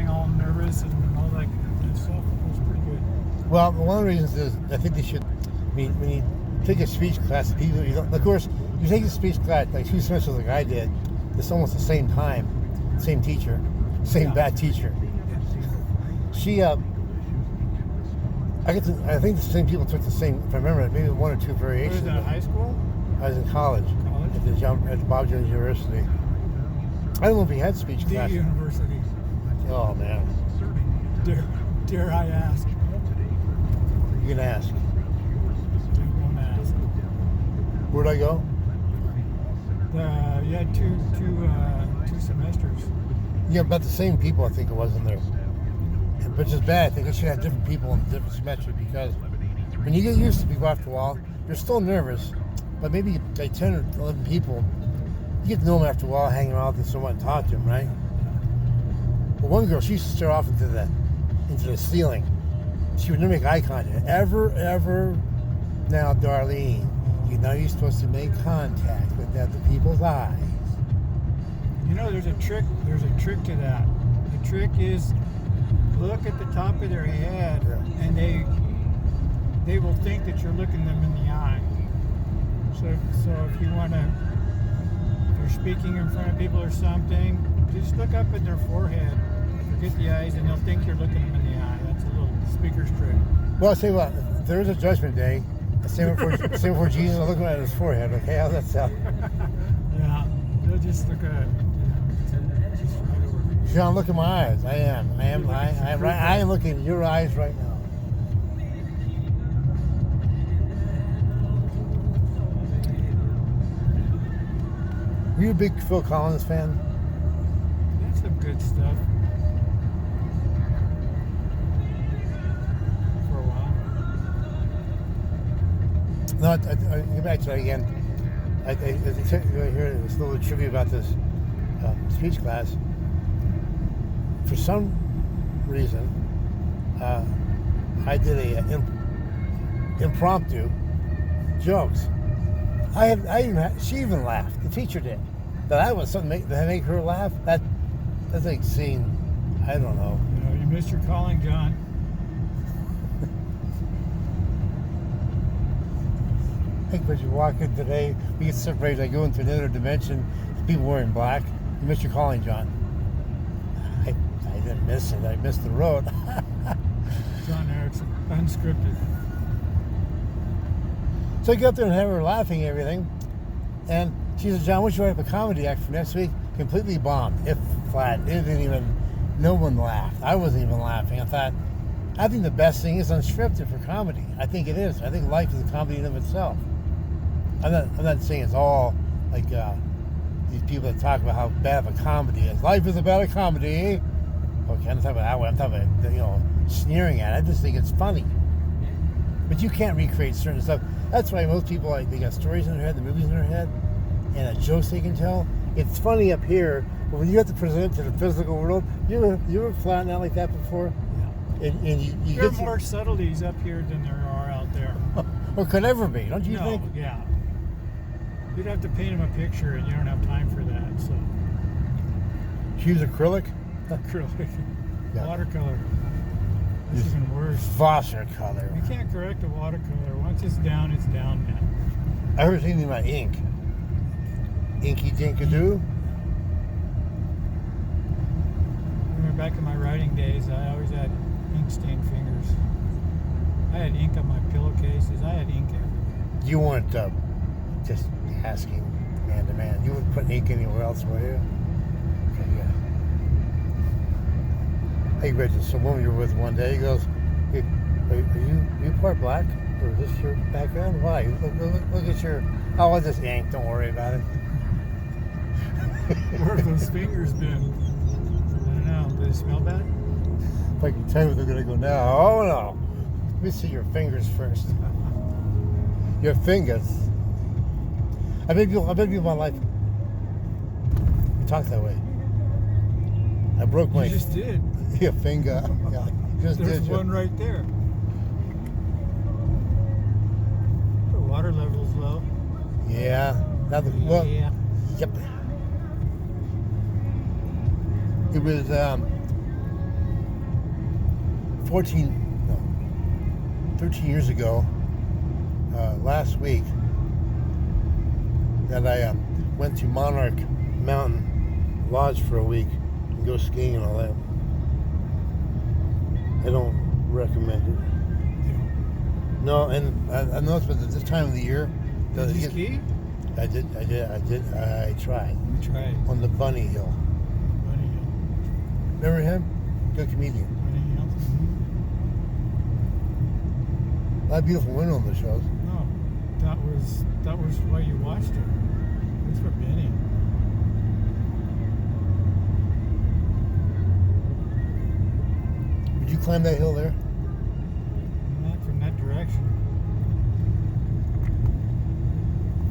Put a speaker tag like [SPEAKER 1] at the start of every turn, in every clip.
[SPEAKER 1] getting all nervous and all that stuff. It was pretty good.
[SPEAKER 2] Well, one of the reasons is I think they should. I mean, when you take a speech class, people, you don't, of course, you take a speech class like 2 semesters like I did. It's almost the same time, same teacher, same bad teacher. She, I think the same people took the same. If I remember, maybe 1 or 2 variations.
[SPEAKER 1] Was that high school?
[SPEAKER 2] I was in college. At the Bob Jones University. I don't know if he had speech class.
[SPEAKER 1] The university.
[SPEAKER 2] Oh man.
[SPEAKER 1] Dare I ask?
[SPEAKER 2] You can ask.
[SPEAKER 1] I won't ask.
[SPEAKER 2] Where'd I go?
[SPEAKER 1] You had two semesters.
[SPEAKER 2] Yeah, about the same people I think it was in there. Which is bad. I think I should have different people in different semesters because when you get used to people after a while, you're still nervous, but maybe like 10 or 11 people, you get to know them after a while, hang around with them somewhat and talk to them, right? But one girl, she used to stare off into the ceiling. She would never make eye contact. Ever. Now, Darlene, you know you're supposed to make contact with other people's eyes.
[SPEAKER 1] You know, there's a trick to that. The trick is look at the top of their head, and they will think that you're looking them in the eye. So if you want to, if you're speaking in front of people or something, just look up at their forehead. Forget the eyes, and they'll think you're looking them in the eye. That's a little speaker's trick.
[SPEAKER 2] Well, I'll tell you what, if there is a judgment day, same before Jesus, I'll look at his forehead. Okay, how's that sound?
[SPEAKER 1] Yeah, they'll just look at just right over.
[SPEAKER 2] John, look at my eyes. I am looking at your eyes right now. Were you a big Phil Collins fan?
[SPEAKER 1] That's some good stuff. For a while.
[SPEAKER 2] No, I get back to that again. I hear this little trivia about this speech class. For some reason, I did a impromptu jokes. She even laughed. The teacher did. That was something that make her laugh. That's like seeing, I don't know.
[SPEAKER 1] You missed your calling, John.
[SPEAKER 2] I think when you walk in today, we get separated. I go into another dimension. People wearing black. You missed your calling, John. I didn't miss it. I missed the road.
[SPEAKER 1] John Erickson, unscripted.
[SPEAKER 2] So I go up there and have her laughing and everything. And she said, John, what should I write up a comedy act for next week? Completely bombed. If flat. No one laughed. I wasn't even laughing. I think the best thing is unscripted for comedy. I think it is. I think life is a comedy in of itself. I'm not saying it's all like these people that talk about how bad of a comedy is. Life is about a comedy. Okay, I'm not talking about that way. I'm talking about, sneering at it. I just think it's funny. But you can't recreate certain stuff. That's why most people, they got stories in their head, the movies in their head, and jokes they can tell. It's funny up here, but when you have to present it to the physical world, you ever flatten out like that before?
[SPEAKER 1] Yeah.
[SPEAKER 2] And you
[SPEAKER 1] there
[SPEAKER 2] get
[SPEAKER 1] are more subtleties up here than there are out there.
[SPEAKER 2] Or could ever be, don't you think?
[SPEAKER 1] Yeah. You'd have to paint them a picture, and you don't have time for that. So.
[SPEAKER 2] Use acrylic?
[SPEAKER 1] Acrylic.
[SPEAKER 2] Yeah.
[SPEAKER 1] Watercolor. That's even worse.
[SPEAKER 2] Watercolor.
[SPEAKER 1] You can't correct a watercolor. Once it's down, man.
[SPEAKER 2] I heard anything about ink. Inky Dinkadoo?
[SPEAKER 1] Back in my writing days, I always had ink-stained fingers. I had ink on my pillowcases. I had ink everywhere.
[SPEAKER 2] You weren't just asking man to man. You wouldn't put ink anywhere else, were you? Okay, yeah. Hey, Reggie, some woman you were with one day, he goes, hey, are you part black? Or is this your background? Why? Look at your... Oh, it's just ink. Don't worry about it.
[SPEAKER 1] Where have those fingers been? Do they smell bad?
[SPEAKER 2] If I can tell you where they're going to go now. Oh, no. Let me see your fingers first. Your fingers. I bet you in my life. You talk that way. I broke my...
[SPEAKER 1] You just did.
[SPEAKER 2] Your finger. Yeah,
[SPEAKER 1] There's one right there. The water level's low.
[SPEAKER 2] Yeah. Now well,
[SPEAKER 1] yeah.
[SPEAKER 2] Yep. It was 13 years ago, last week, that I went to Monarch Mountain Lodge for a week and go skiing and all that. I don't recommend it. No, and I noticed, but at this time of the year,
[SPEAKER 1] Did you ski?
[SPEAKER 2] I tried.
[SPEAKER 1] You tried.
[SPEAKER 2] On the Bunny Hill.
[SPEAKER 1] Bunny Hill.
[SPEAKER 2] Remember him? Good comedian.
[SPEAKER 1] Bunny Hill.
[SPEAKER 2] A lot of beautiful women on the shows.
[SPEAKER 1] No, that was why you watched it. It's for Benny.
[SPEAKER 2] Would you climb that hill there?
[SPEAKER 1] Not from that direction.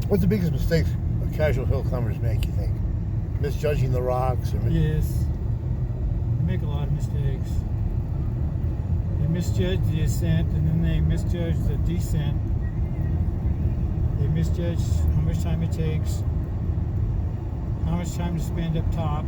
[SPEAKER 2] What's the biggest mistakes casual hill climbers make, you think? Misjudging the rocks?
[SPEAKER 1] Yes. They make a lot of mistakes. They misjudge the ascent and then they misjudge the descent. They misjudge how much time it takes, how much time to spend up top.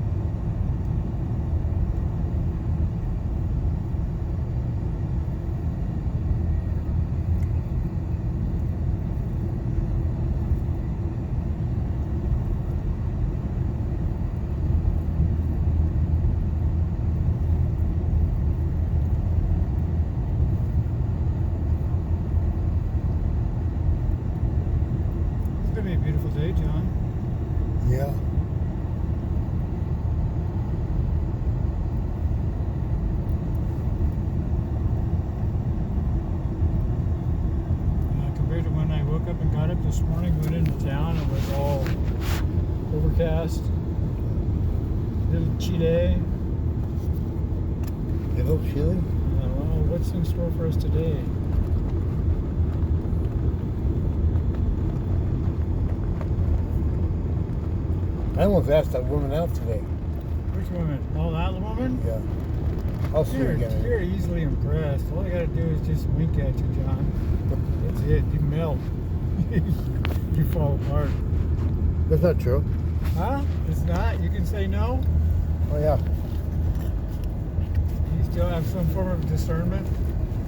[SPEAKER 1] It's gonna be a beautiful day, John.
[SPEAKER 2] Yeah.
[SPEAKER 1] Compared to when I woke up and got up this morning, went into town, it was all overcast. Little chilly.
[SPEAKER 2] A little chilly?
[SPEAKER 1] Well, what's in store for us today?
[SPEAKER 2] I almost asked that woman out today.
[SPEAKER 1] Which woman? Oh, that woman?
[SPEAKER 2] Yeah. I'll see her again.
[SPEAKER 1] You're easily impressed. All you gotta do is just wink at you, John. That's it. You melt. You fall apart.
[SPEAKER 2] That's not true.
[SPEAKER 1] Huh? It's not? You can say no?
[SPEAKER 2] Oh, yeah.
[SPEAKER 1] You still have some form of discernment?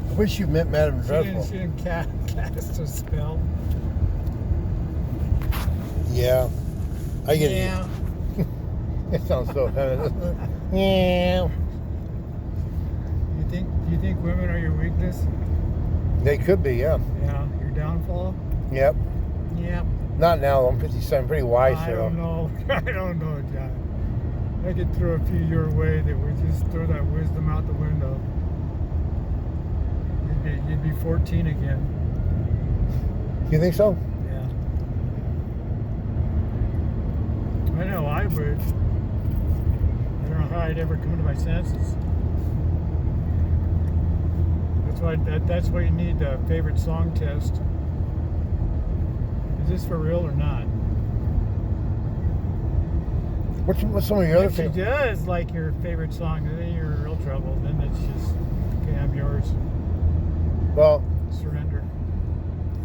[SPEAKER 2] I wish you met Madam
[SPEAKER 1] She
[SPEAKER 2] Dreadful.
[SPEAKER 1] didn't cast a spell.
[SPEAKER 2] Yeah. I get
[SPEAKER 1] Yeah.
[SPEAKER 2] it. It sounds so feminine. Yeah.
[SPEAKER 1] You think women are your weakness?
[SPEAKER 2] They could be, yeah.
[SPEAKER 1] Yeah. Your downfall?
[SPEAKER 2] Yep.
[SPEAKER 1] Yeah.
[SPEAKER 2] Not now, though. I'm 57, pretty wise.
[SPEAKER 1] I don't know. I don't know, John. I could throw a few your way that would just throw that wisdom out the window. You'd be 14 again.
[SPEAKER 2] You think so?
[SPEAKER 1] Yeah. I know I would. I don't know how I'd ever come to my senses. That's why you need a favorite song test. Is this for real or not?
[SPEAKER 2] What's some of your other
[SPEAKER 1] If she
[SPEAKER 2] things?
[SPEAKER 1] does like your favorite song, then you're in real trouble. Then it's just, okay, I'm yours.
[SPEAKER 2] Well,
[SPEAKER 1] Surrender.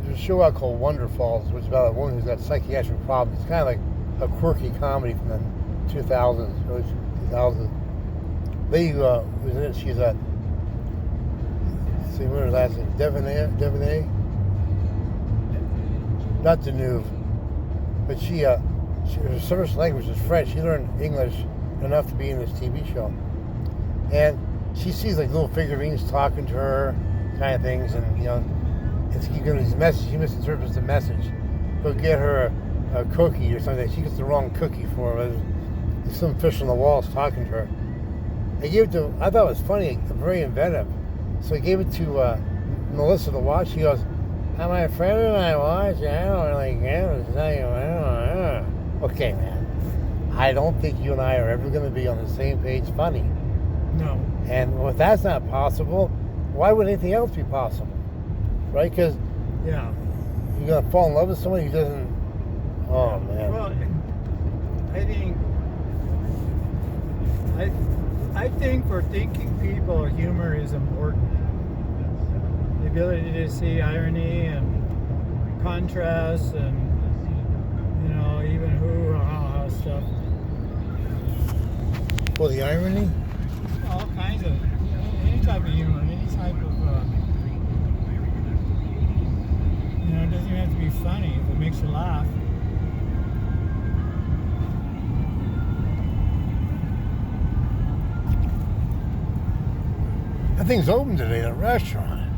[SPEAKER 2] there's a show out called Wonder Falls, which is about a woman who's got psychiatric problems. It's kind of like a quirky comedy from the 2000s, early 2000s. Lady who's in it, she's a, let's see, what her last name? Devaney? Not Deneuve. But her first language is French. She learned English enough to be in this TV show. And she sees like little figurines talking to her, kind of things, and it's giving these messages. She misinterprets the message. Go get her a cookie or something. She gets the wrong cookie for her. There's some fish on the walls talking to her. I thought it was funny, very inventive. So I gave it to Melissa to watch. She goes, "Am I a friend of my watch? I don't really get it. Okay, man. I don't think you and I are ever going to be on the same page funny.
[SPEAKER 1] No.
[SPEAKER 2] And if that's not possible, why would anything else be possible? Right? Because
[SPEAKER 1] Yeah.
[SPEAKER 2] you're going to fall in love with somebody who doesn't... Oh, man.
[SPEAKER 1] Well, I think for thinking people, humor is important. The ability to see irony and contrast and, even hoo-ha stuff.
[SPEAKER 2] Well, the irony?
[SPEAKER 1] All kinds of, any type of humor, any type makes you laugh.
[SPEAKER 2] That thing's open today, the restaurant.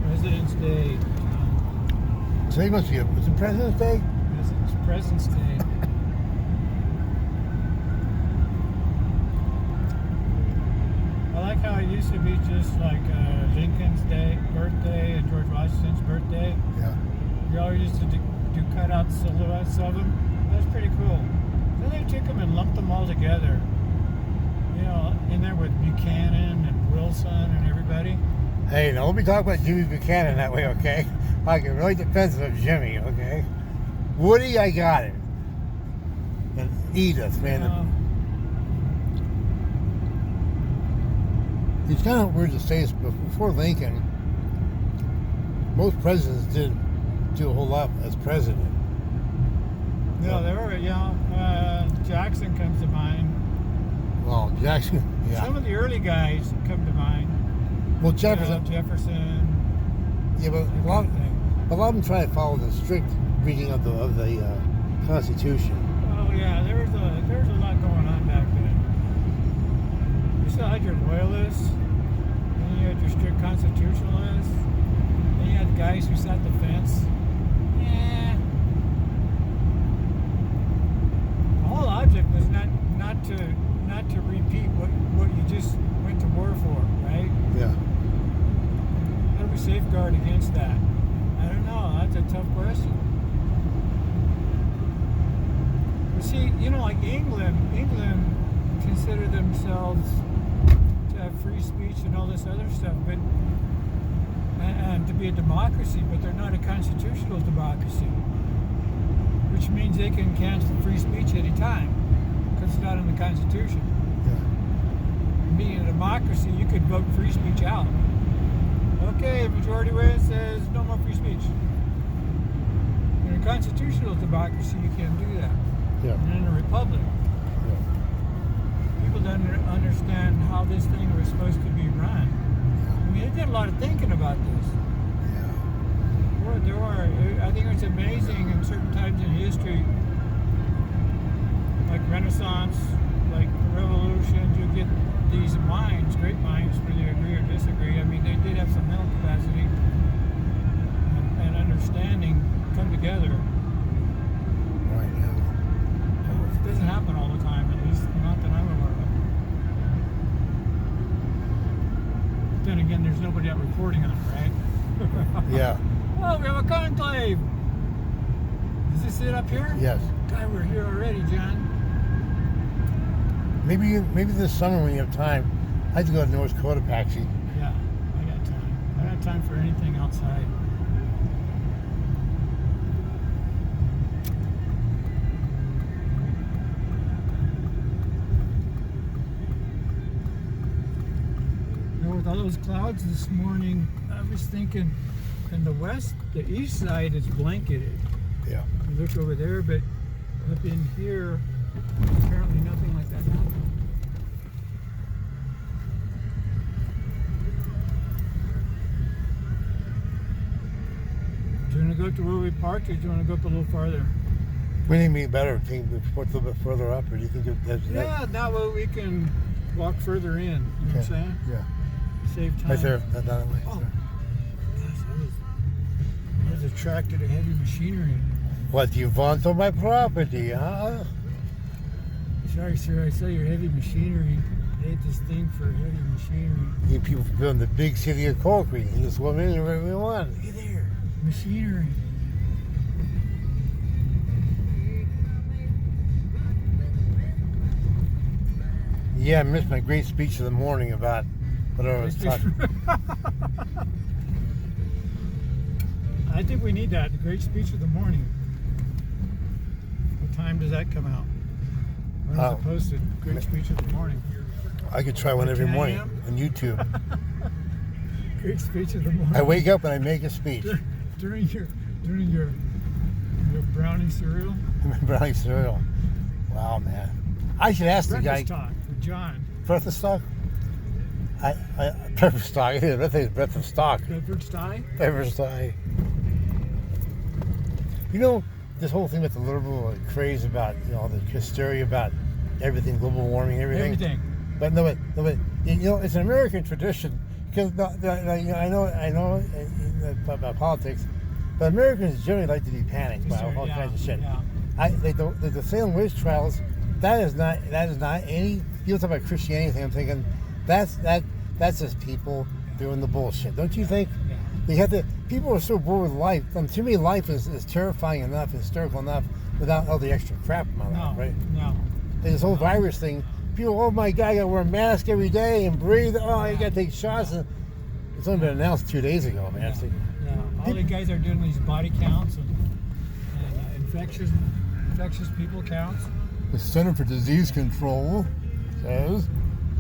[SPEAKER 1] President's Day.
[SPEAKER 2] Today must be is it President's Day?
[SPEAKER 1] It's President's Day. I like how it used to be just like Lincoln's Day, birthday, and George Washington's birthday.
[SPEAKER 2] Yeah.
[SPEAKER 1] We always used to do cutout silhouettes of them. That's pretty cool. Then they took them and lumped them all together. You know, in there with Buchanan and Wilson and everybody.
[SPEAKER 2] Hey, now let me talk about Jimmy Buchanan that way, okay? I get really defensive of Jimmy, okay? Woody, I got it. And Edith, man. It's kind of weird to say this, but before Lincoln, most presidents didn't do a whole lot as president.
[SPEAKER 1] No, there were, Jackson comes to mind.
[SPEAKER 2] Well, Jackson, yeah.
[SPEAKER 1] Some of the early guys come to mind.
[SPEAKER 2] Well, Jefferson.
[SPEAKER 1] Jefferson.
[SPEAKER 2] Yeah, but a lot of them try to follow the strict reading of the Constitution.
[SPEAKER 1] Oh yeah, there was a lot going on back then. You still had your loyalists, then you had your strict constitutionalists, then you had guys who sat the fence. Yeah. The whole object was not to repeat what you just went to war for, right?
[SPEAKER 2] Yeah.
[SPEAKER 1] How do we safeguard against that? I don't know. That's a tough question. But see, like England considered themselves to have free speech and all this other stuff, but and to be a democracy, but they're not a constitutional democracy, which means they can cancel free speech any time because it's not in the Constitution.
[SPEAKER 2] Yeah.
[SPEAKER 1] Being a democracy, you could vote free speech out. Okay, majority win says no more free speech. In a constitutional democracy, you can't do that.
[SPEAKER 2] Yeah.
[SPEAKER 1] And in a republic, people don't understand how this thing was supposed to be run. I mean, they did a lot of thinking about this.
[SPEAKER 2] Yeah.
[SPEAKER 1] I think it's amazing in certain times in history, like Renaissance, like the Revolution, you get these minds, great minds, whether you agree or disagree. I mean, they did have some mental capacity and understanding come together.
[SPEAKER 2] Right now.
[SPEAKER 1] It doesn't happen all the time, at least not that I'm aware of. Then again, there's nobody out reporting on it, right?
[SPEAKER 2] Yeah.
[SPEAKER 1] Oh, we have a conclave. Is this it up here?
[SPEAKER 2] Yes.
[SPEAKER 1] God, we're here already, John.
[SPEAKER 2] Maybe this summer when you have time, I'd like to go to North Dakota, Paxi.
[SPEAKER 1] Yeah, I got time. I got time for anything outside. With all those clouds this morning, I was thinking in the west, the east side is blanketed.
[SPEAKER 2] Yeah.
[SPEAKER 1] You look over there, but up in here, apparently nothing like that happened. Do you want to go to where we parked, or do you want to go up a little farther?
[SPEAKER 2] We think it'd be better if we put a little bit further up, or do you think
[SPEAKER 1] Yeah, that way we can walk further in. You know what I'm saying?
[SPEAKER 2] Yeah.
[SPEAKER 1] Save time.
[SPEAKER 2] Right there, that way.
[SPEAKER 1] Oh, gosh, I was attracted to heavy machinery.
[SPEAKER 2] What, you want on my property, huh?
[SPEAKER 1] Sorry, sir, I saw your heavy machinery. They had this thing for heavy machinery.
[SPEAKER 2] You people building the big city of Concrete, and this woman is where we want.
[SPEAKER 1] Look at there, machinery.
[SPEAKER 2] Yeah, I missed my great speech of the morning about whatever I was talking.
[SPEAKER 1] I think we need that, the great speech of the morning. What time does that come out? When is it posted? Great speech of the morning.
[SPEAKER 2] I could try one every
[SPEAKER 1] 10
[SPEAKER 2] morning
[SPEAKER 1] a.m.?
[SPEAKER 2] on YouTube.
[SPEAKER 1] Great speech of the morning.
[SPEAKER 2] I wake up and I make a speech.
[SPEAKER 1] During your brownie cereal.
[SPEAKER 2] Brownie cereal. Wow, man. I should ask the guy.
[SPEAKER 1] Breakfast talk with John.
[SPEAKER 2] Breakfast stock? Breakfast stock. I think it's breakfast stock.
[SPEAKER 1] Bedford Stye?
[SPEAKER 2] Breakfast stock. You know, this whole thing with the liberal craze about, all the hysteria about everything, global warming, everything. But no, it's an American tradition because I know about politics, but Americans generally like to be panicked by all kinds of shit.
[SPEAKER 1] Yeah.
[SPEAKER 2] The Salem witch trials. That is not any. You talk about Christianity. I'm thinking that's just people doing the bullshit. Don't you think?
[SPEAKER 1] Yeah.
[SPEAKER 2] They have to. People are so bored with life. To me, life is terrifying enough, hysterical enough, without all the extra crap in my life, right?
[SPEAKER 1] No.
[SPEAKER 2] And this whole virus thing. People, oh my God, I got to wear a mask every day and breathe. Oh, you got to take shots. And it's only been announced 2 days ago, man.
[SPEAKER 1] Yeah. All the guys are doing these body counts and infectious people counts.
[SPEAKER 2] The Center for Disease Control says,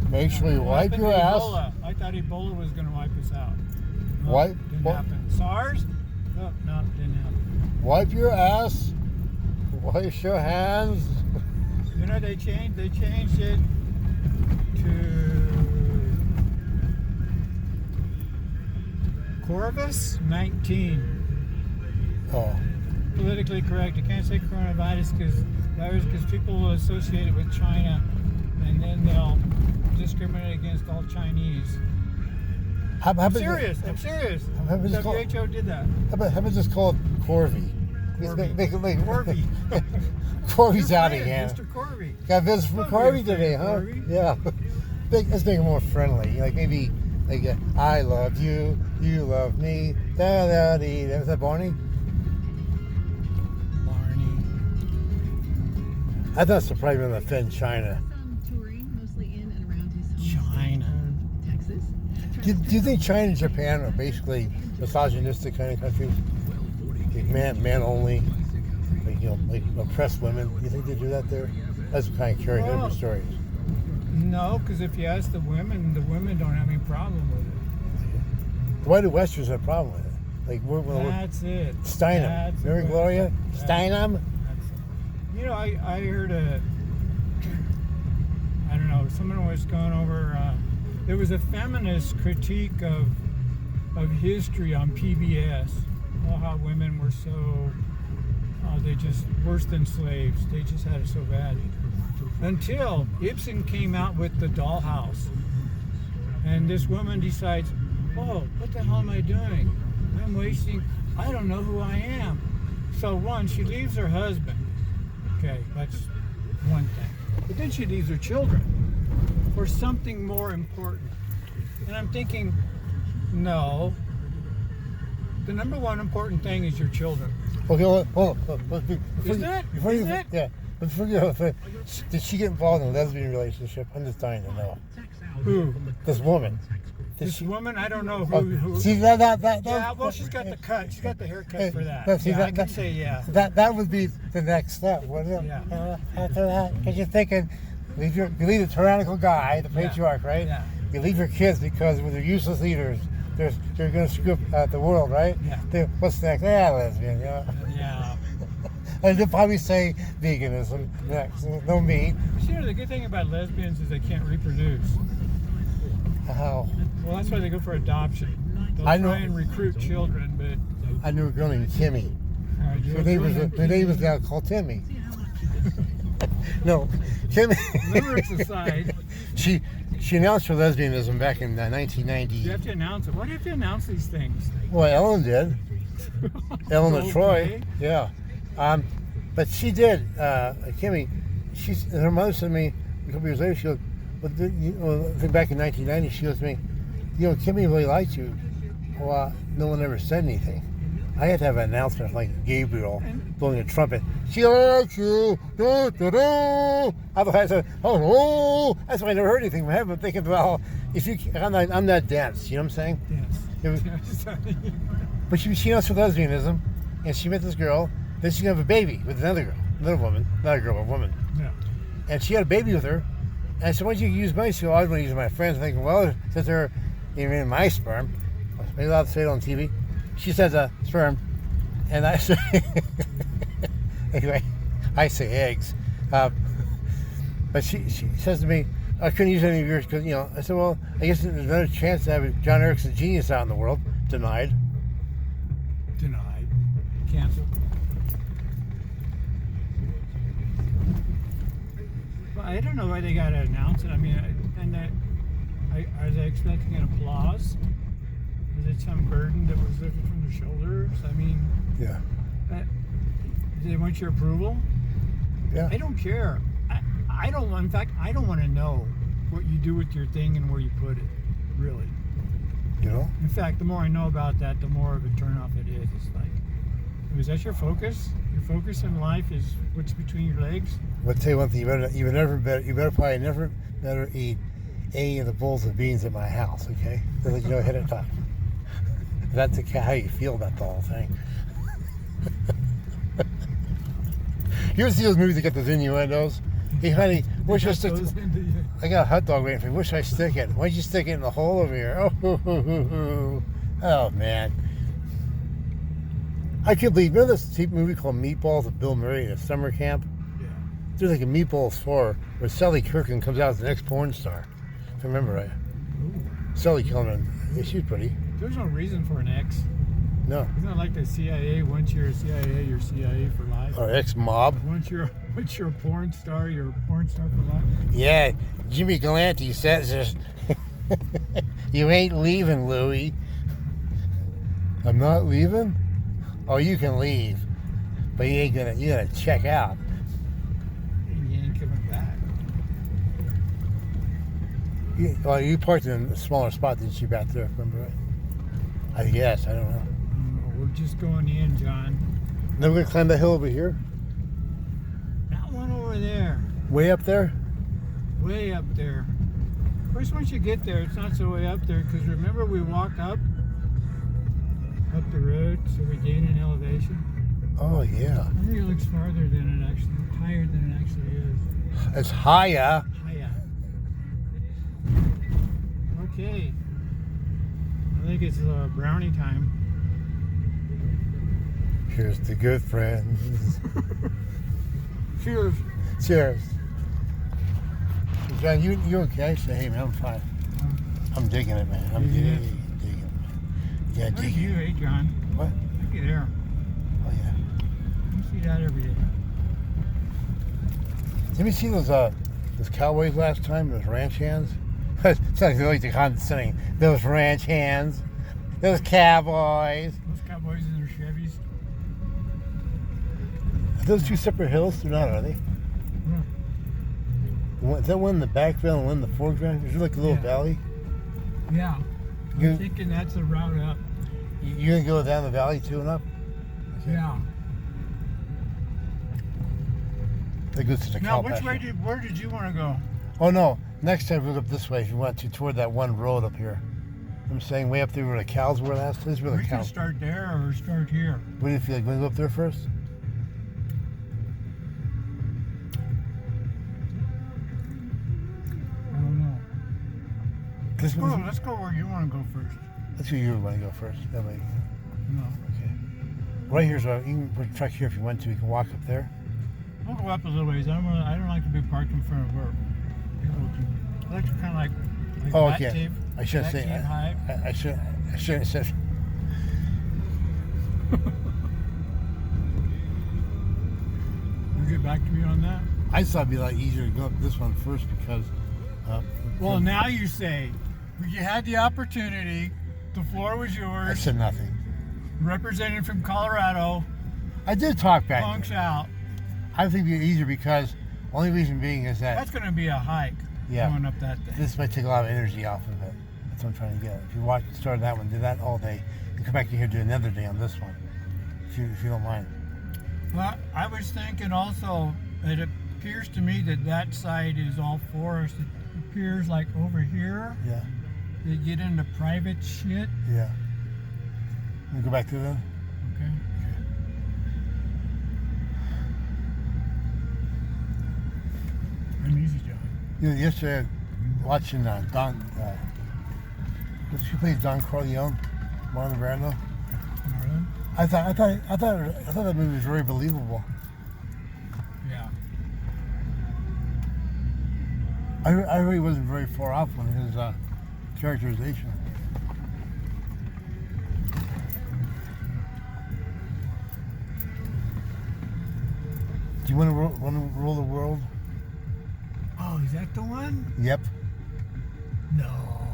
[SPEAKER 2] make sure you wipe your ass.
[SPEAKER 1] Ebola? I thought Ebola was going to wipe us out.
[SPEAKER 2] No,
[SPEAKER 1] didn't happen. SARS? No, didn't happen.
[SPEAKER 2] Wipe your ass. Wash your hands.
[SPEAKER 1] You know, they changed it to Corvus 19.
[SPEAKER 2] Oh.
[SPEAKER 1] Politically correct. You can't say coronavirus because people will associate it with China, and then they'll discriminate against all Chinese. I'm serious. WHO did that.
[SPEAKER 2] How about just call it Corby?
[SPEAKER 1] Corby.
[SPEAKER 2] Corby's out of hand.
[SPEAKER 1] Mr. Corby.
[SPEAKER 2] Got visits from Corby today, huh?
[SPEAKER 1] Corby.
[SPEAKER 2] Yeah. Let's make it more friendly. Like maybe, I love you, you love me. Da da dee. Was that Barney?
[SPEAKER 1] Barney.
[SPEAKER 2] I thought it's probably going to offend China.
[SPEAKER 3] Touring, mostly in and around his
[SPEAKER 1] China.
[SPEAKER 3] Texas.
[SPEAKER 2] Do you think China and Japan are basically misogynistic kind of countries? Like man only, like oppress women. You think they do that there? That's kind of curious. Every stories.
[SPEAKER 1] No, because if you ask the women don't have any problem with it.
[SPEAKER 2] Why do Westerns have a problem with it?
[SPEAKER 1] That's it.
[SPEAKER 2] Steinem. Remember Gloria? Steinem?
[SPEAKER 1] That's it. You know, I heard I don't know, someone was going over, there was a feminist critique of history on PBS. How women were so, they just worse than slaves. They just had it so bad. Until Ibsen came out with The Dollhouse. And this woman decides, oh, what the hell am I doing? I don't know who I am. So one, she leaves her husband. Okay, that's one thing. But then she leaves her children for something more important. And I'm thinking, no. The number one important thing is your children.
[SPEAKER 2] Okay, hold on.
[SPEAKER 1] Isn't it?
[SPEAKER 2] Yeah. Did she get involved in a lesbian relationship? I'm just dying to know.
[SPEAKER 1] Who?
[SPEAKER 2] This woman.
[SPEAKER 1] This woman? I don't know who.
[SPEAKER 2] See that?
[SPEAKER 1] Yeah, well, she's got the cut. She's got the haircut for that. I can say yeah.
[SPEAKER 2] That would be the next step, wouldn't it?
[SPEAKER 1] Yeah.
[SPEAKER 2] After that, because you're thinking, you leave the tyrannical guy, the patriarch, right?
[SPEAKER 1] Yeah.
[SPEAKER 2] You leave your kids because with their useless leaders, they're going to screw up the world, right?
[SPEAKER 1] Yeah.
[SPEAKER 2] What's next? Lesbian,
[SPEAKER 1] Yeah.
[SPEAKER 2] And they'll probably say veganism next. No meat.
[SPEAKER 1] But you know, the good thing about lesbians is they can't reproduce.
[SPEAKER 2] How?
[SPEAKER 1] Well, that's why they go for adoption. They'll try and recruit children, but...
[SPEAKER 2] I knew a girl named Timmy. Her name was now called Timmy. No, Timmy.
[SPEAKER 1] Lyrics aside.
[SPEAKER 2] She announced her lesbianism back in 1990.
[SPEAKER 1] You have to announce it. Why do you have to announce these things?
[SPEAKER 2] Well, Ellen did. Ellen
[SPEAKER 1] Okay.
[SPEAKER 2] Troy. Yeah. But she did. Kimmy, her mother said to me a couple years later, she goes, I think back in 1990, she goes to me, Kimmy really liked you. Well, no one ever said anything. I had to have an announcement like Gabriel blowing a trumpet. She likes you. Da, da, da. Otherwise, I said, oh, that's why I never heard anything from heaven. I'm thinking, well, I'm not dense. You know what I'm saying?
[SPEAKER 1] Yes.
[SPEAKER 2] But she announced her lesbianism, and she met this girl. Then she have a baby with another woman. Not a girl, a woman.
[SPEAKER 1] Yeah.
[SPEAKER 2] And she had a baby with her. And I said, why don't you use my? She said, I want to use my friends. I'm thinking, well, since they're in my sperm, are they allowed to say it on TV? She says sperm, and I say, anyway, I say eggs. But she says to me, I couldn't use any of yours because, I said, well, I guess there's another chance to have a John Erickson genius out in the world. Denied.
[SPEAKER 1] Canceled. I don't know why they gotta announce it. I mean, are they expecting an applause? Is it some burden that was lifted from their shoulders? I mean,
[SPEAKER 2] Yeah.
[SPEAKER 1] Do they want your approval?
[SPEAKER 2] Yeah.
[SPEAKER 1] I don't care. I don't. In fact, I don't want to know what you do with your thing and where you put it. Really.
[SPEAKER 2] You know?
[SPEAKER 1] In fact, the more I know about that, the more of a turnoff it is. It's like, is that your focus? Your focus in life is what's between your legs?
[SPEAKER 2] I'll tell you one thing. You better probably never better eat any of the bowls of beans at my house. Okay? Just let you know ahead of time. That's how you feel about the whole thing. You ever see those movies that get those innuendos? Hey, honey, wish I stick. I got a hot dog waiting for you. Wish I stick it. Why'd you stick it in the hole over here? Oh man. I can't believe. Remember this cheap movie called Meatballs with Bill Murray at a summer camp?
[SPEAKER 1] Yeah.
[SPEAKER 2] There's like a Meatballs 4 where Sally Kirkland comes out as the next porn star. If I remember right. Sally Kirkland. Yeah, she's pretty.
[SPEAKER 1] There's no reason for an X.
[SPEAKER 2] No.
[SPEAKER 1] Isn't it like the CIA? Once you're a CIA, you're CIA for life.
[SPEAKER 2] Or ex-mob.
[SPEAKER 1] Once you're a porn star, you're a porn star for life.
[SPEAKER 2] Yeah, Jimmy Galante says this. You ain't leaving, Louie. I'm not leaving? Oh, you can leave. But you gotta check out.
[SPEAKER 1] And you ain't coming back.
[SPEAKER 2] Well, you parked in a smaller spot than you back there, remember right? I guess, I don't know.
[SPEAKER 1] We're just going in, John.
[SPEAKER 2] Then we're gonna climb that hill over here?
[SPEAKER 1] That one over there.
[SPEAKER 2] Way up there?
[SPEAKER 1] Way up there. Of course, once you get there, it's not so way up there, because remember we walked up the road, so we gain an elevation.
[SPEAKER 2] Oh, yeah.
[SPEAKER 1] I think it looks farther than it actually, higher than it actually is.
[SPEAKER 2] It's higher.
[SPEAKER 1] Hiya. Okay. I think it's brownie time.
[SPEAKER 2] Here's to good friends.
[SPEAKER 1] Cheers.
[SPEAKER 2] Cheers. John, you okay? I say, hey man, I'm fine. I'm digging it, man. I'm digging it. Yeah,
[SPEAKER 1] Look at
[SPEAKER 2] digging
[SPEAKER 1] you,
[SPEAKER 2] it.
[SPEAKER 1] eh, John?
[SPEAKER 2] What?
[SPEAKER 1] Look at there.
[SPEAKER 2] Oh yeah.
[SPEAKER 1] You see that every day.
[SPEAKER 2] Did we see those cowboys last time? Those ranch hands? It's like they like to condescending. Those ranch hands. Those cowboys.
[SPEAKER 1] Those cowboys in their Chevys.
[SPEAKER 2] Are those two separate hills? They're not, are they?
[SPEAKER 1] Yeah.
[SPEAKER 2] Is that one in the background and one in the foreground? Is there like a little
[SPEAKER 1] Yeah.
[SPEAKER 2] valley?
[SPEAKER 1] Yeah.
[SPEAKER 2] You-
[SPEAKER 1] I'm thinking that's the route up.
[SPEAKER 2] You gonna go down the valley too and up? Okay.
[SPEAKER 1] Yeah.
[SPEAKER 2] That goes to the
[SPEAKER 1] Now,
[SPEAKER 2] cow pasture.
[SPEAKER 1] where did you want to go?
[SPEAKER 2] Oh no! Next time we look up this way if you want to, toward that one road up here. I'm saying way up there where the cows were last. This is where
[SPEAKER 1] We
[SPEAKER 2] the
[SPEAKER 1] can
[SPEAKER 2] cows.
[SPEAKER 1] start there or start here.
[SPEAKER 2] What do you feel like? Want to go up there first?
[SPEAKER 1] I don't know.
[SPEAKER 2] This one's-
[SPEAKER 1] Let's go where you want to go first.
[SPEAKER 2] Let's go. You want to go first. That way.
[SPEAKER 1] No.
[SPEAKER 2] Okay. Right here's you can put a truck here if you want to. You can walk up there.
[SPEAKER 1] We'll go up a little ways. I don't like to be parked in front of work. I like to kind of like
[SPEAKER 2] Oh,
[SPEAKER 1] bat
[SPEAKER 2] okay.
[SPEAKER 1] tape.
[SPEAKER 2] I shouldn't
[SPEAKER 1] bat
[SPEAKER 2] say.
[SPEAKER 1] tape high.
[SPEAKER 2] I shouldn't have said.
[SPEAKER 1] You get back to me on that.
[SPEAKER 2] I thought it'd be a lot easier to go up this one first because.
[SPEAKER 1] Well, now you say you had the opportunity. The floor was
[SPEAKER 2] I
[SPEAKER 1] yours.
[SPEAKER 2] said nothing.
[SPEAKER 1] Represented from Colorado.
[SPEAKER 2] I did talk back.
[SPEAKER 1] Punks out.
[SPEAKER 2] I think it'd be easier because only reason being is that
[SPEAKER 1] That's going to be a hike.
[SPEAKER 2] Yeah.
[SPEAKER 1] Going up that thing.
[SPEAKER 2] this might take a lot of energy off of it. That's what I'm trying to get. If you start that one, do that all day, and come back in here do another day on this one, if you don't mind.
[SPEAKER 1] Well, I was thinking also, it appears to me that side is all forest. It appears like over here,
[SPEAKER 2] Yeah,
[SPEAKER 1] they get into private shit.
[SPEAKER 2] yeah. We go back to them.
[SPEAKER 1] Okay. I'm easy, John.
[SPEAKER 2] You know, yesterday, watching Don. She plays Don Corleone, Marlon Brando.
[SPEAKER 1] Marlon?
[SPEAKER 2] I thought that movie was very believable.
[SPEAKER 1] Yeah.
[SPEAKER 2] I really wasn't very far off on his characterization. Do you want to rule the world?
[SPEAKER 1] Oh, is that the one?
[SPEAKER 2] Yep.
[SPEAKER 1] No.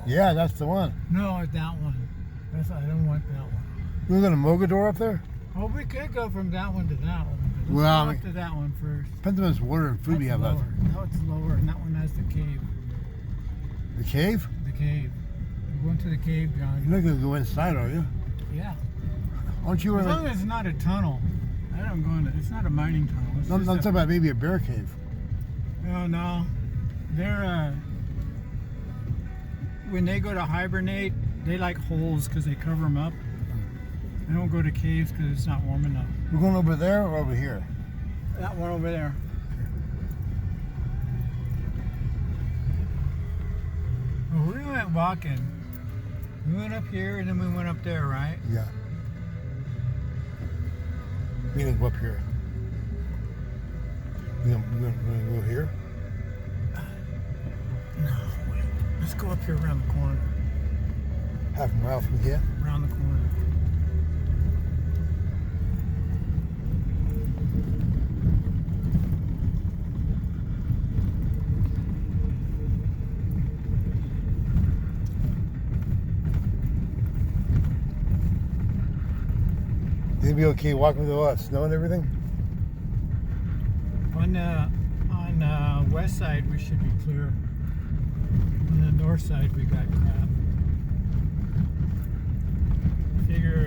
[SPEAKER 2] Yeah, that's the one.
[SPEAKER 1] No, it's that one. I don't want that one.
[SPEAKER 2] You want to go to Mogador up there?
[SPEAKER 1] Oh, we could go from that one to that one. Let's
[SPEAKER 2] Well,
[SPEAKER 1] go
[SPEAKER 2] I
[SPEAKER 1] up to that one first.
[SPEAKER 2] Depends on how much water and food we have
[SPEAKER 1] That's
[SPEAKER 2] left.
[SPEAKER 1] lower. No, it's lower, and that one has the cave.
[SPEAKER 2] The cave?
[SPEAKER 1] The cave. We're going to the cave, John.
[SPEAKER 2] You're not going to go inside, are you?
[SPEAKER 1] Yeah.
[SPEAKER 2] Aren't you
[SPEAKER 1] As
[SPEAKER 2] in
[SPEAKER 1] long as it's not a tunnel. I don't go in it. It's not a mining tunnel. It's
[SPEAKER 2] I'm
[SPEAKER 1] just
[SPEAKER 2] talking about maybe a bear cave.
[SPEAKER 1] No. They're when they go to hibernate, they like holes because they cover them up. They don't go to caves because it's not warm enough.
[SPEAKER 2] We're going over there or over here?
[SPEAKER 1] That one over there. Well, we went walking. We went up here and then we went up there, right?
[SPEAKER 2] Yeah. We didn't go up here. We're gonna go here?
[SPEAKER 1] No, wait. Let's go up here around the corner.
[SPEAKER 2] Half a mile from here?
[SPEAKER 1] Around the corner.
[SPEAKER 2] Think it'd be okay walking with the snow and everything?
[SPEAKER 1] On west side we should be clear. On the north side we got crap.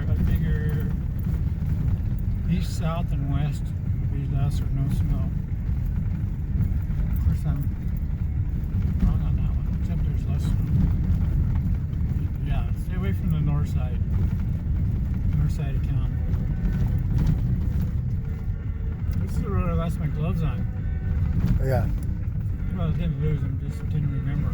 [SPEAKER 1] I figure east, south, and west would be less or no snow. Of course I'm wrong on that one, except there's less snow. Yeah, stay away from the north side of town. This is the road I lost my gloves on.
[SPEAKER 2] Yeah.
[SPEAKER 1] Well, I didn't lose them, just didn't remember.